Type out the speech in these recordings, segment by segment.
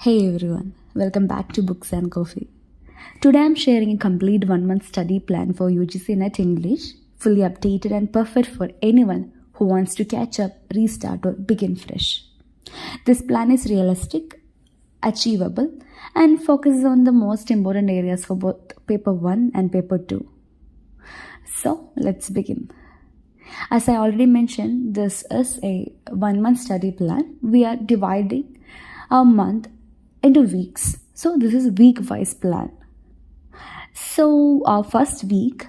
Hey everyone, welcome back to Books and Coffee. Today I'm sharing a complete 1-month study plan for UGC NET English, fully updated and perfect for anyone who wants to catch up, restart or begin fresh. This plan is realistic, achievable and focuses on the most important areas for both paper 1 and paper 2. So let's begin. As I already mentioned, this is a 1-month study plan. We are dividing our month into weeks. So this is week-wise plan. So our first week,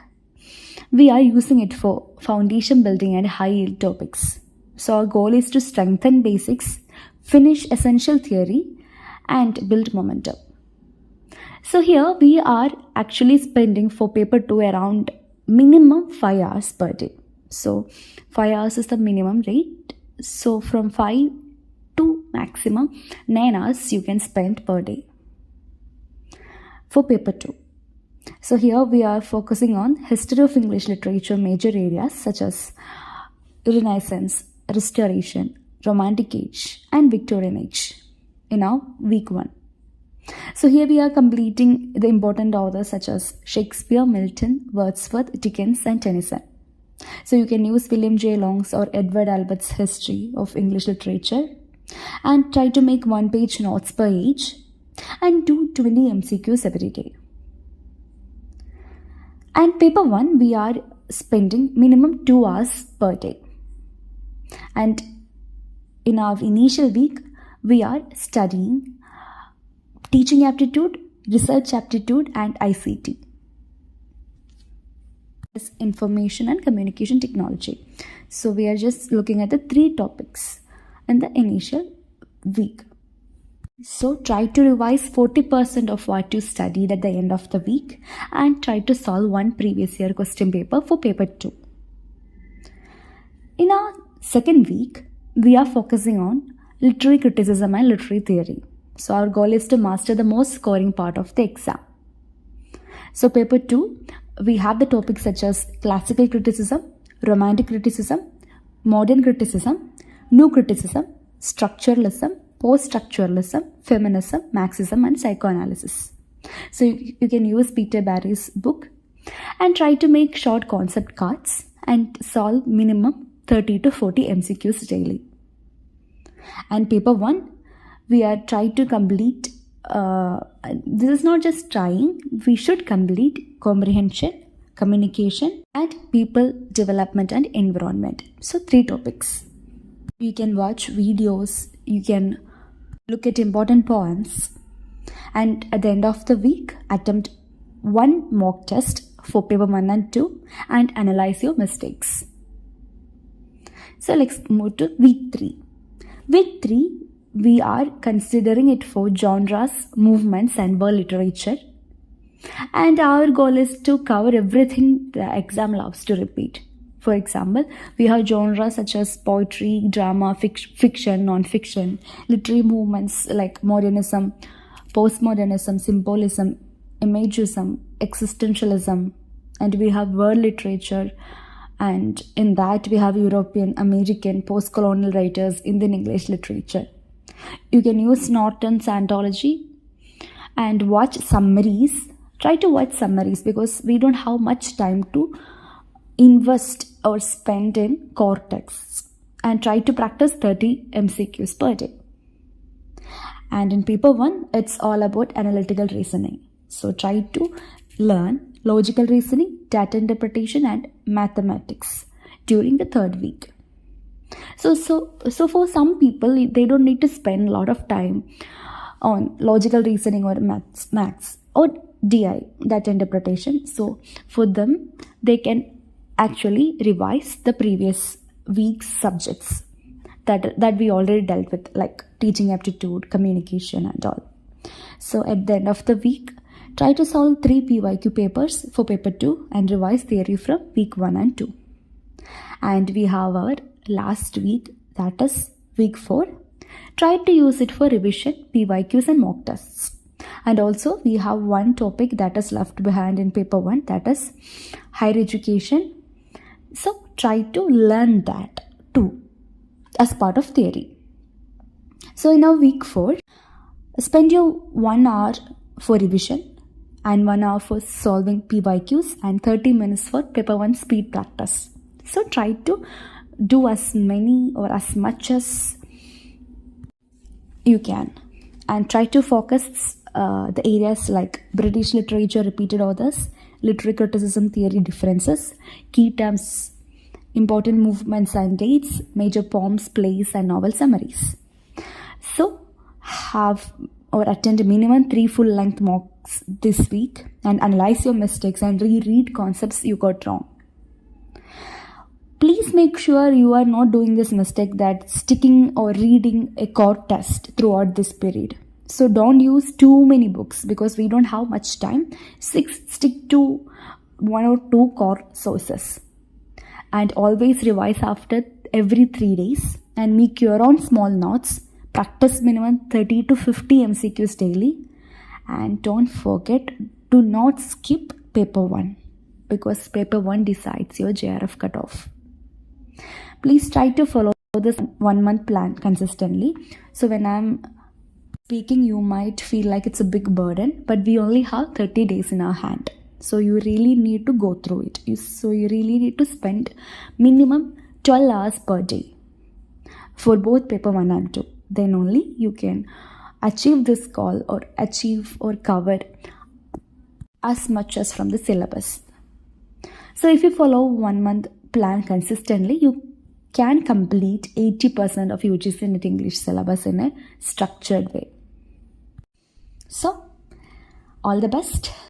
we are using it for foundation building and high-yield topics. So our goal is to strengthen basics, finish essential theory, and build momentum. So here we are actually spending for paper 2 around minimum 5 hours per day. So 5 hours is the minimum rate. So from 5 to maximum 9 hours you can spend per day for paper 2. So here we are focusing on history of English literature major areas such as Renaissance, Restoration, Romantic Age and Victorian Age in our week 1. So here we are completing the important authors such as Shakespeare, Milton, Wordsworth, Dickens and Tennyson. So you can use William J. Long's or Edward Albert's History of English Literature and try to make 1-page notes per page and do 20 MCQs every day. And paper 1 we are spending minimum 2 hours per day. And in our initial week we are studying teaching aptitude, research aptitude and ICT. Is information and communication technology. So we are just looking at the 3 topics in the initial week. So try to revise 40% of what you studied at the end of the week and try to solve one previous year question paper for paper 2. In our second week, we are focusing on literary criticism and literary theory. So our goal is to master the most scoring part of the exam. So paper 2, we have the topics such as classical criticism, romantic criticism, modern criticism, new criticism, structuralism, post-structuralism, feminism, Marxism and psychoanalysis. So you can use Peter Barry's book and try to make short concept cards and solve minimum 30 to 40 MCQs daily. And paper 1, we are trying to complete, this is not just trying, we should complete comprehension, communication and people development and environment. So 3 topics. You can watch videos, you can look at important poems and at the end of the week attempt 1 mock test for paper 1 and 2 and analyze your mistakes. So let's move to week 3. Week 3 we are considering it for genres, movements and world literature. And our goal is to cover everything the exam loves to repeat. For example, we have genres such as poetry, drama, fiction, non-fiction, literary movements like modernism, postmodernism, symbolism, imagism, existentialism, and we have world literature, and in that we have European, American, post-colonial writers, Indian English literature. You can use Norton's anthology and watch summaries. Try to watch summaries because we don't have much time to invest or spend in core texts, and try to practice 30 MCQs per day. And in paper 1, it's all about analytical reasoning. So try to learn logical reasoning, data interpretation and mathematics during the 3rd week. So for some people, they don't need to spend a lot of time on logical reasoning or maths or DI, data interpretation. So for them, they can actually revise the previous week's subjects that we already dealt with, like teaching aptitude, communication and all. So at the end of the week, try to solve 3 PYQ papers for paper 2 and revise theory from week 1 and 2. And we have our last week, that is week 4. Try to use it for revision, PYQs and mock tests. And also we have 1 topic that is left behind in paper 1, that is higher education. So try to learn that too as part of theory. So in our week 4, spend your 1 hour for revision and 1 hour for solving PYQs and 30 minutes for paper 1 speed practice. So try to do as many or as much as you can, and try to focus the areas like British literature, repeated authors, literary criticism, theory differences, key terms, important movements and dates, major poems, plays and novel summaries. So have or attend minimum 3 full-length mocks this week and analyze your mistakes and reread concepts you got wrong. Please make sure you are not doing this mistake that sticking or reading a core test throughout this period. So don't use too many books because we don't have much time. Stick to 1 or 2 core sources. And always revise after every 3 days and make your own small notes. Practice minimum 30 to 50 MCQs daily. And don't forget to not skip paper 1 because paper 1 decides your JRF cutoff. Please try to follow this 1 month plan consistently. So when I'm speaking, you might feel like it's a big burden, but we only have 30 days in our hand. So you really need to go through it. So you really need to spend minimum 12 hours per day for both paper 1 and 2. Then only you can achieve this goal or achieve or cover as much as from the syllabus. So if you follow 1 month plan consistently, you can complete 80% of UGC NET English syllabus in a structured way. So all the best.